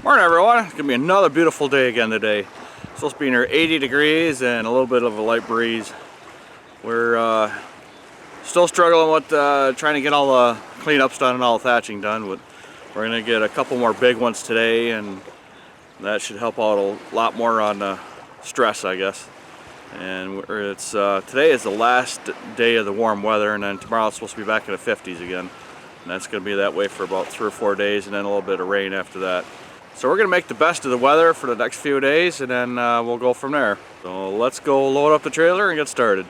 Morning everyone, it's going to be another beautiful day again today. It's supposed to be near 80 degrees and a little bit of a light breeze. We're still struggling with trying to get all the cleanups done and all the thatching done. But we're going to get a couple more big ones today, and that should help out a lot more on stress, I guess. And it's today is the last day of the warm weather, and then tomorrow it's supposed to be back in the 50s again. And that's going to be that way for about 3 or 4 days, and then a little bit of rain after that. So we're going to make the best of the weather for the next few days, and then we'll go from there. So let's go load up the trailer and get started.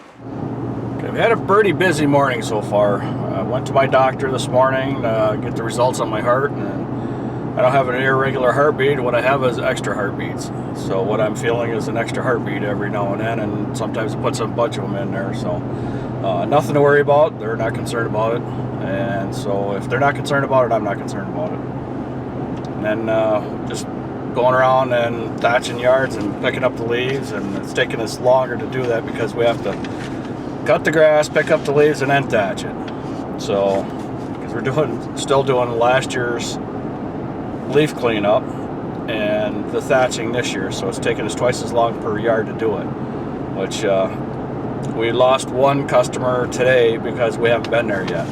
Okay, we had a pretty busy morning so far. I went to my doctor this morning to get the results on my heart, and I don't have an irregular heartbeat. What I have is extra heartbeats. So what I'm feeling is an extra heartbeat every now and then, and sometimes I put some bunch of them in there. So nothing to worry about. They're not concerned about it. And so if they're not concerned about it, I'm not concerned about it. And just going around and thatching yards and picking up the leaves, and it's taking us longer to do that because we have to cut the grass, pick up the leaves, and then thatch it. So because we're still doing last year's leaf cleanup and the thatching this year, so it's taking us twice as long per yard to do it, which we lost one customer today because we haven't been there yet.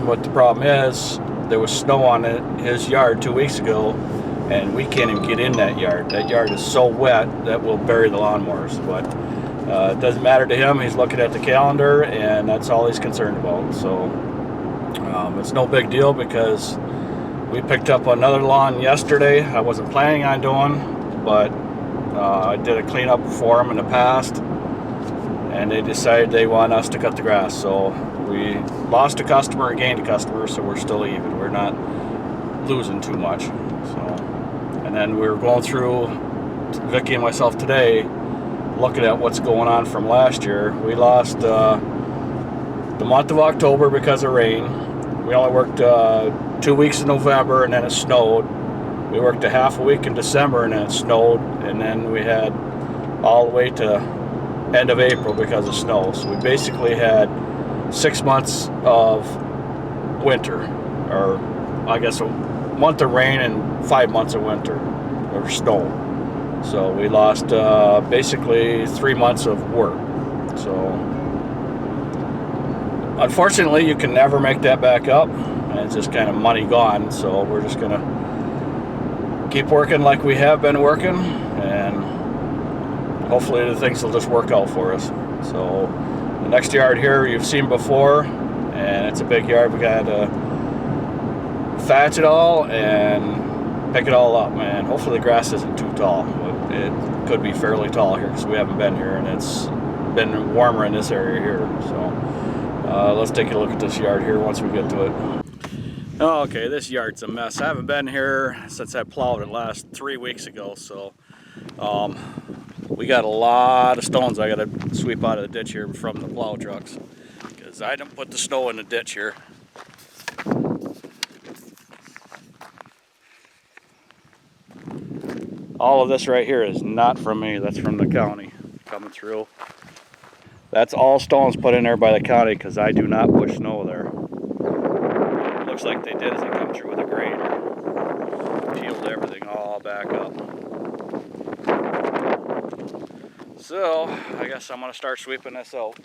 But the problem is, there was snow on his yard 2 weeks ago, and we can't even get in that yard. That yard is so wet that we'll bury the lawnmowers. But it doesn't matter to him. He's looking at the calendar, and that's all he's concerned about. So it's no big deal because we picked up another lawn yesterday. I wasn't planning on doing, but I did a cleanup for him in the past, and they decided they want us to cut the grass. So we lost a customer and gained a customer, so we're still even. We're not losing too much. So, and then we were going through, Vicky and myself today, looking at what's going on from last year. We lost the month of October because of rain. We only worked 2 weeks in November, and then it snowed. We worked a half a week in December, and then it snowed. And then we had all the way to end of April because of snow. So we basically had 6 months of winter, or I guess a month of rain and 5 months of winter or snow. So we lost basically 3 months of work. So unfortunately, you can never make that back up, and it's just kind of money gone. So we're just gonna keep working like we have been working, and hopefully the things will just work out for us. So the next yard here you've seen before, and it's a big yard. We got to thatch it all and pick it all up, man. Hopefully the grass isn't too tall, but it could be fairly tall here because we haven't been here, and it's been warmer in this area here. So let's take a look at this yard here once we get to it. Okay, this yard's a mess. I haven't been here since I plowed it last 3 weeks ago, so we got a lot of stones I got to sweep out of the ditch here from the plow trucks because I didn't put the snow in the ditch here. All of this right here is not from me. That's from the county coming through. That's all stones put in there by the county because I do not push snow there. It looks like they did as they come through with a grader. Peeled everything all back up. So, I guess I'm going to start sweeping this out.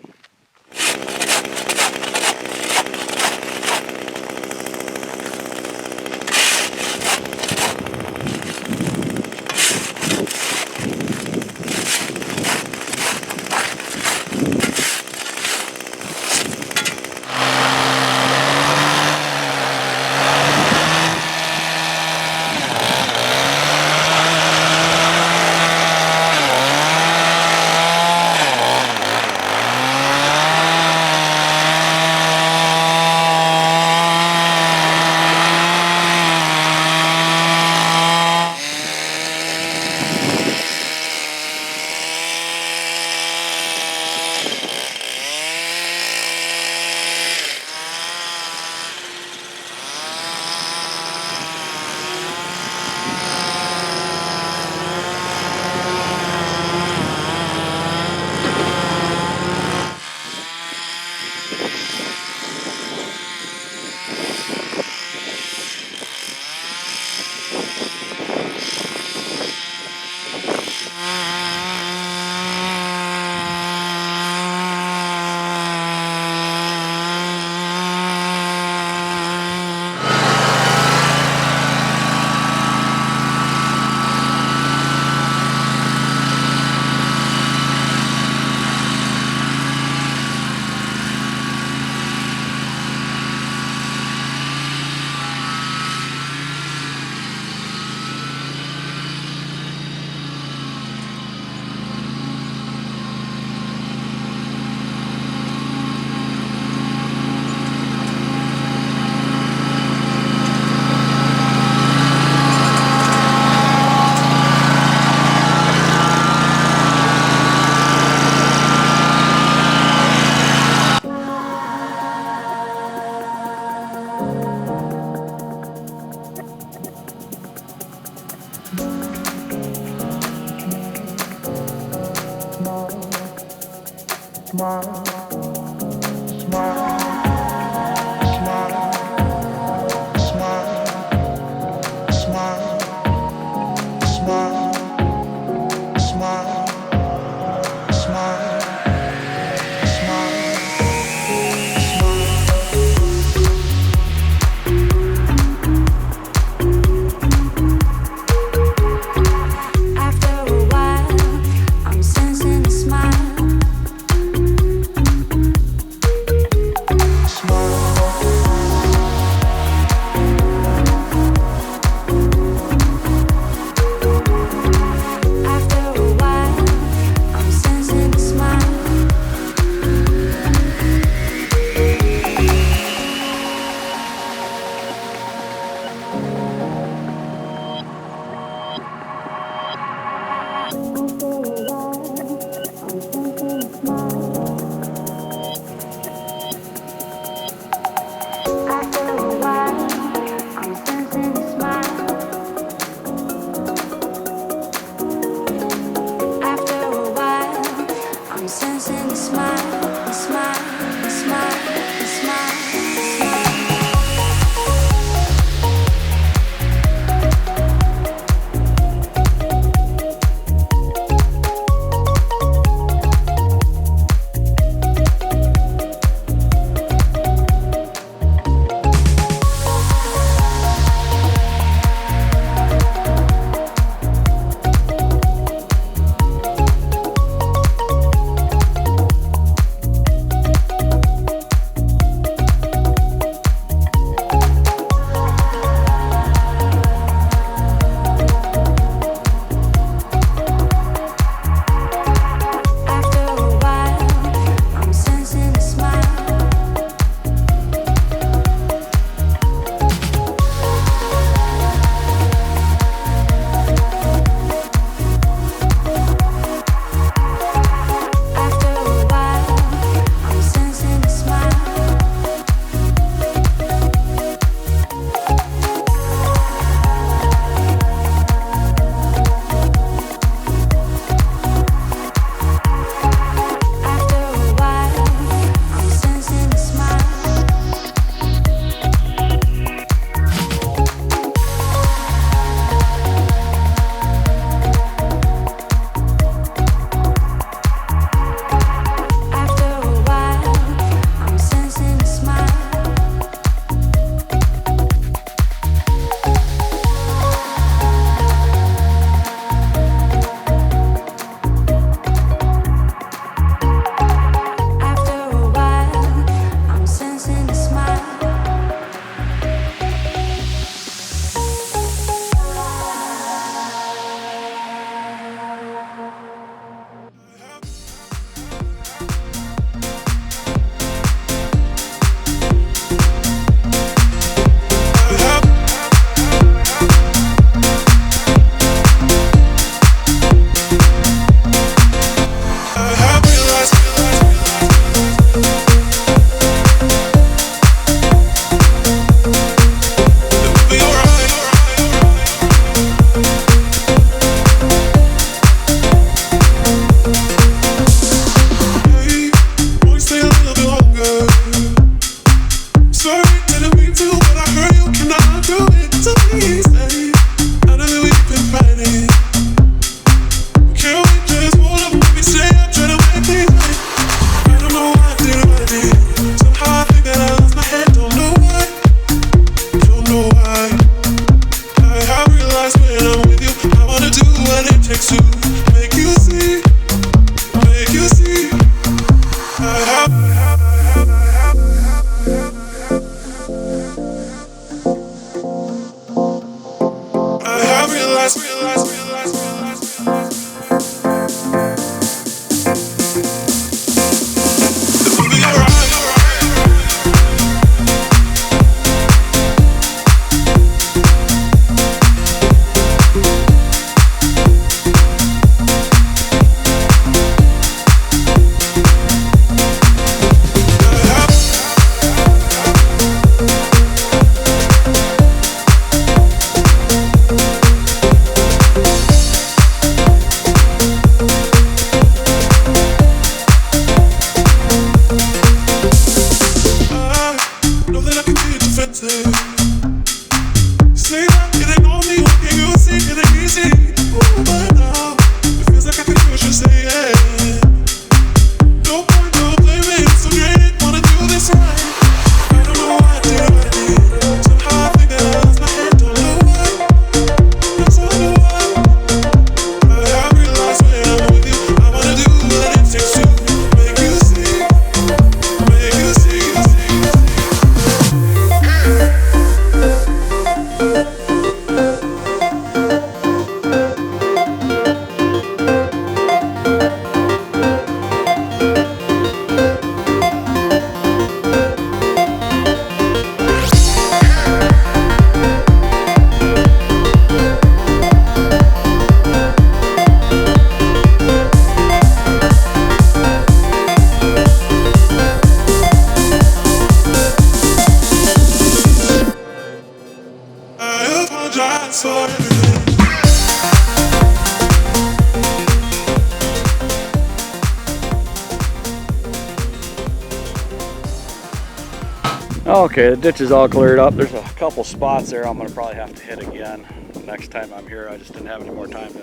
Okay, the ditch is all cleared up. There's a couple spots there I'm gonna probably have to hit again next time I'm here. I just didn't have any more time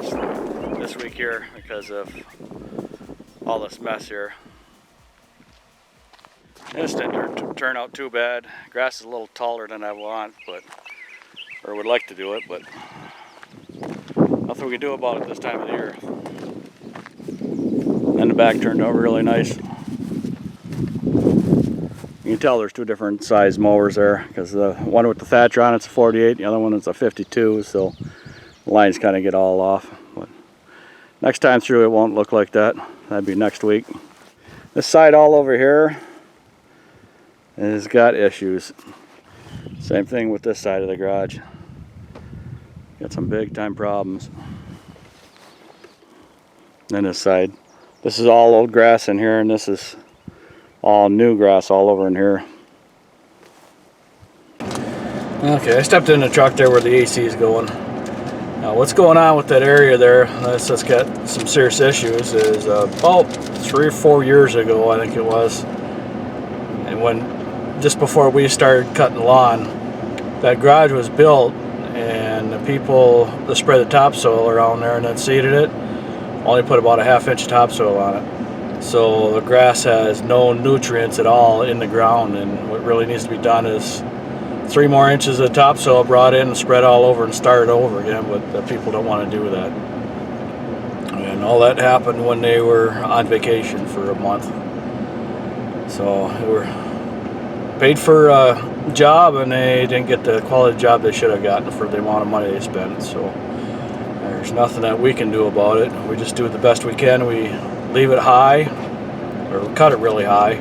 this week here because of all this mess here. This didn't turn out too bad. Grass is a little taller than I want, or would like to do it, but nothing we can do about it this time of the year. And the back turned out really nice. You can tell there's two different size mowers there, because the one with the thatch on it's a 48, the other one is a 52, so the lines kind of get all off. But next time through it won't look like that. That'd be next week. This side all over here has got issues. Same thing with this side of the garage. Got some big time problems. And this side. This is all old grass in here, and this is all new grass all over in here. Okay, I stepped in the truck there where the AC is going. Now what's going on with that area there that's got some serious issues is about 3 or 4 years ago, I think it was, and just before we started cutting the lawn, that garage was built, and the people that spread the topsoil around there and then seeded it only put about a ½ inch of topsoil on it. So the grass has no nutrients at all in the ground, and what really needs to be done is 3 more inches of topsoil brought in and spread all over and start over again, but the people don't want to do that. And all that happened when they were on vacation for a month. So they were paid for a job, and they didn't get the quality job they should have gotten for the amount of money they spent. So there's nothing that we can do about it. We just do the best we can. We leave it high, or cut it really high,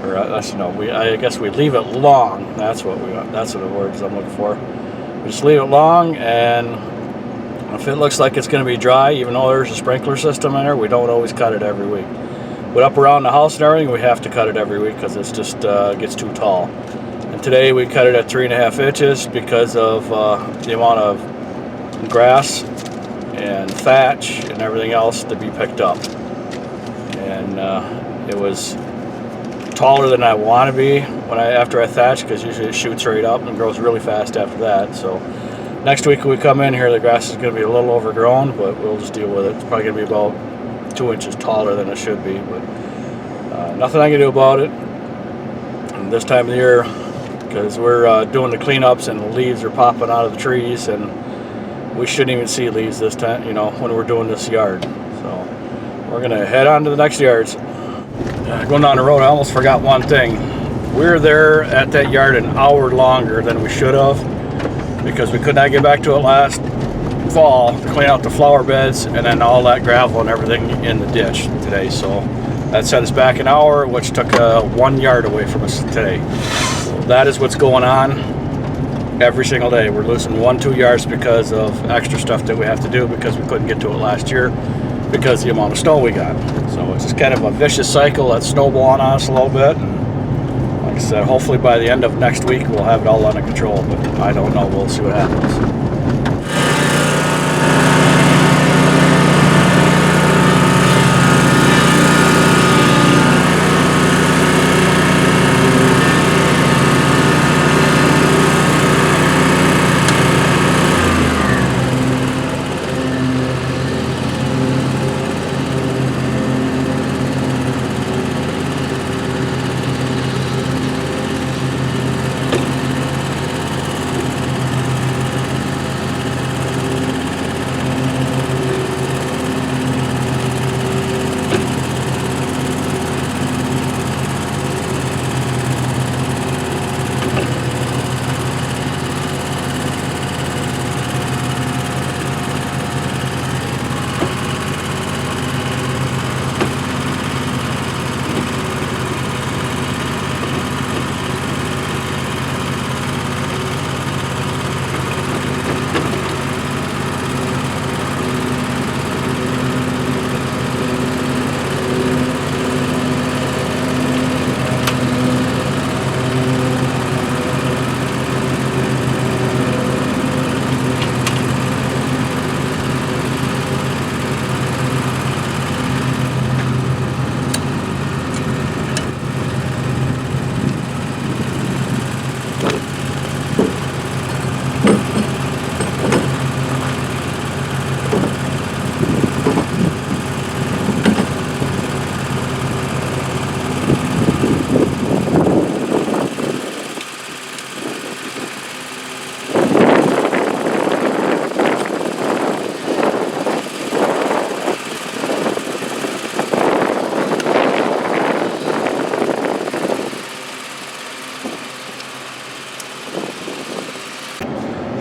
or I guess we leave it long. That's what the words I'm looking for. We just leave it long, and if it looks like it's going to be dry, even though there's a sprinkler system in there, we don't always cut it every week. But up around the house and everything, we have to cut it every week because it's just gets too tall. And today we cut it at 3½ inches because of the amount of grass and thatch and everything else to be picked up. And it was taller than I want to be after I thatch, because usually it shoots right up and grows really fast after that. So next week when we come in here, the grass is going to be a little overgrown, but we'll just deal with it. It's probably going to be about 2 inches taller than it should be, but nothing I can do about it. And this time of the year, because we're doing the cleanups and the leaves are popping out of the trees, and we shouldn't even see leaves this time, when we're doing this yard. So we're gonna head on to the next yards. Going down the road, I almost forgot one thing. We were there at that yard an hour longer than we should have, because we could not get back to it last fall to clean out the flower beds and then all that gravel and everything in the ditch today. So that set us back an hour, which took 1 yard away from us today. So that is what's going on every single day. We're losing 1-2 yards because of extra stuff that we have to do because we couldn't get to it last year because of the amount of snow we got. So it's just kind of a vicious cycle that's snowballing on us a little bit. And like I said, hopefully by the end of next week we'll have it all under control, but I don't know. We'll see what happens.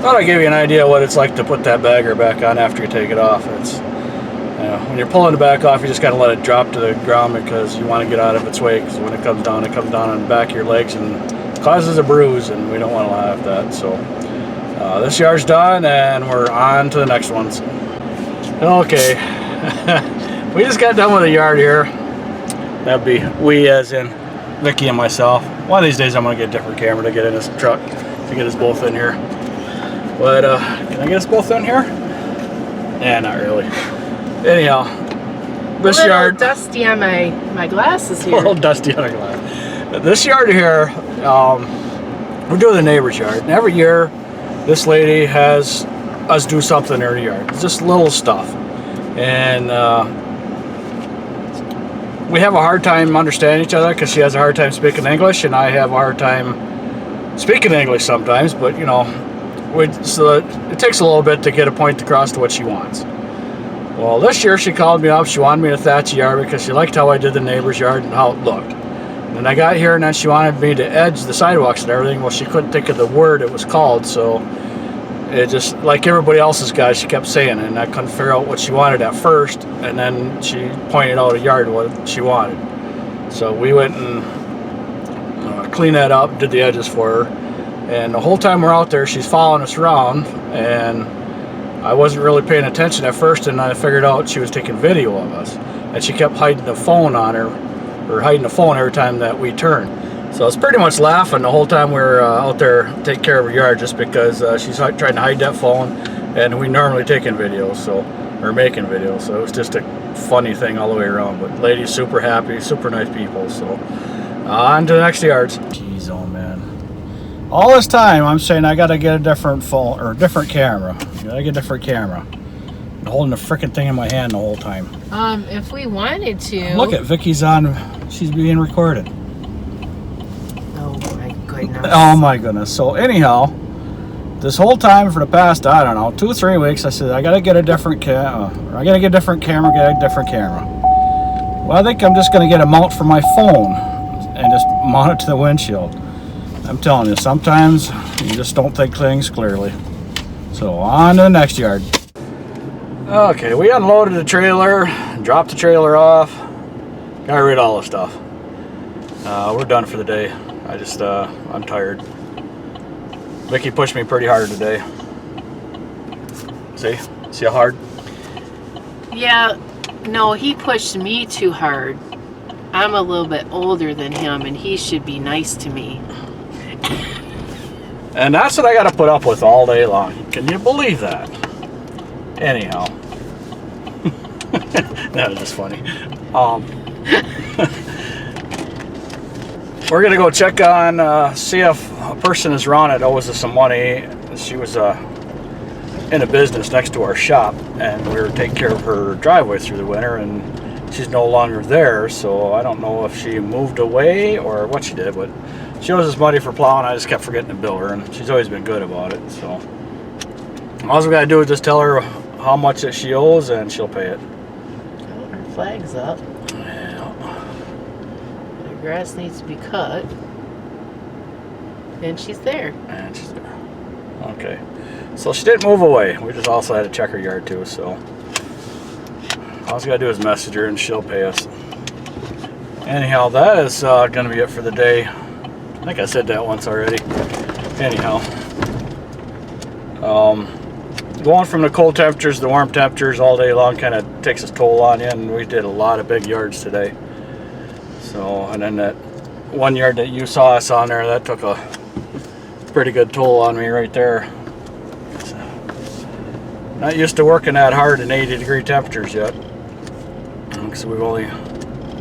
Thought I'd give you an idea what it's like to put that bagger back on after you take it off. It's when you're pulling it back off, you just gotta let it drop to the ground because you want to get out of its way. Because when it comes down on the back of your legs and causes a bruise, and we don't want to have that. So this yard's done, and we're on to the next ones. Okay, we just got done with the yard here. That'd be we, as in Vicky and myself. One of these days, I'm gonna get a different camera to get in this truck to get us both in here. But can I get us both in here? Yeah, not really. Anyhow, this yard dusty on my glasses here. A little dusty on our glass. This yard here, we're doing the neighbor's yard, and every year this lady has us do something in her yard. It's just little stuff, and we have a hard time understanding each other because she has a hard time speaking English, and I have a hard time speaking English sometimes. But you know, so it takes a little bit to get a point across to what she wants. Well, this year she called me up. She wanted me to thatch the yard because she liked how I did the neighbor's yard and how it looked. And I got here, and then she wanted me to edge the sidewalks and everything. Well, she couldn't think of the word it was called, so it just, like everybody else's guys, she kept saying it, and I couldn't figure out what she wanted at first. And then she pointed out a yard what she wanted. So we went and cleaned that up, did the edges for her. And the whole time we're out there, she's following us around, and I wasn't really paying attention at first, and I figured out she was taking video of us, and she kept hiding the phone on her, or hiding the phone every time that we turned. So I was pretty much laughing the whole time we were out there taking care of her yard, just because she's trying to hide that phone, and we normally taking videos, so, or making videos, so it was just a funny thing all the way around. But lady's super happy, super nice people. So on to the next yards. Jeez, oh man. All this time I'm saying I gotta get a different phone, or a different camera. I get a different camera. I'm holding the freaking thing in my hand the whole time. If we wanted to. Look at Vicky's on. She's being recorded. Oh my goodness. Oh my goodness. So anyhow, this whole time for the past, I don't know, 2 or 3 weeks, I said I gotta get a different camera. I gotta get a different camera. Get a different camera. Well, I think I'm just gonna get a mount for my phone and just mount it to the windshield. I'm telling you, sometimes you just don't think things clearly. So on to the next yard. Okay, we unloaded the trailer, dropped the trailer off, got rid of all the stuff. We're done for the day. I'm tired. Vicky pushed me pretty hard today. See how hard? Yeah, no, he pushed me too hard. I'm a little bit older than him, and he should be nice to me. And that's what I got to put up with all day long. Can you believe that? Anyhow. That was just funny. We're going to go check on, see if a person is around that owes us some money. She was in a business next to our shop, and we were taking care of her driveway through the winter, and she's no longer there, so I don't know if she moved away or what she did, but she owes us money for plowing. I just kept forgetting to bill her, and she's always been good about it. So all we gotta do is just tell her how much that she owes, and she'll pay it. Oh, her flag's up. Yeah. The grass needs to be cut, and she's there. And she's there. Okay. So she didn't move away. We just also had to check her yard too. So all we gotta do is message her, and she'll pay us. Anyhow, that is gonna be it for the day. I think I said that once already. Anyhow, going from the cold temperatures to the warm temperatures all day long kind of takes its toll on you, and we did a lot of big yards today. So, and then that one yard that you saw us on there, that took a pretty good toll on me right there. Not used to working that hard in 80-degree temperatures yet. Because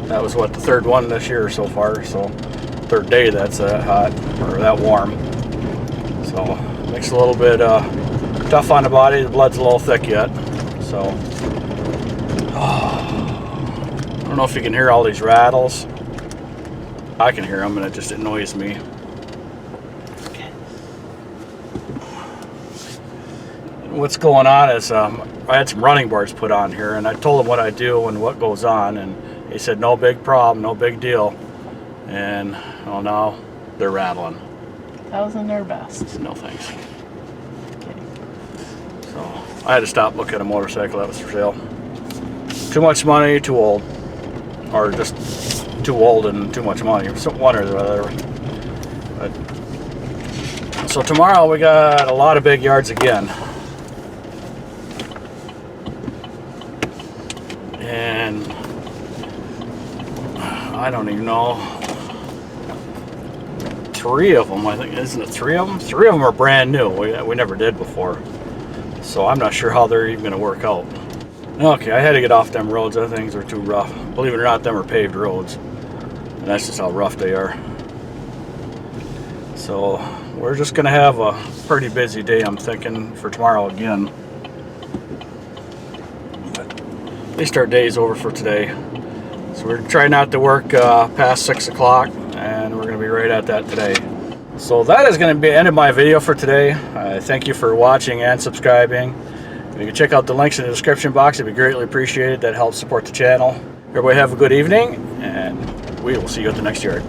that was what, the third one this year so far, so third day that's that hot, or that warm. So makes it a little bit tough on the body. The blood's a little thick yet. So I don't know if you can hear all these rattles. I can hear them, and it just annoys me. What's going on is I had some running boards put on here, and I told him what I do and what goes on, and he said no big problem, no big deal. And oh, now they're rattling. That wasn't their best. No thanks. Okay. So I had to stop looking at a motorcycle that was for sale. Too much money, too old. Or just too old and too much money. One or the other. But, so tomorrow we got a lot of big yards again. And I don't even know. 3 of them, I think. Isn't it 3 of them? 3 of them are brand new. We never did before. So I'm not sure how they're even going to work out. Okay, I had to get off them roads. Those things are too rough. Believe it or not, them are paved roads. And that's just how rough they are. So we're just going to have a pretty busy day, I'm thinking, for tomorrow again. But at least our day's over for today. So we're trying not to work past 6 o'clock, and we're going to be right at that today. So that is going to be the end of my video for today. Thank you for watching and subscribing. If you can check out the links in the description box, it'd be greatly appreciated. That helps support the channel. Everybody have a good evening, and we will see you at the next yard.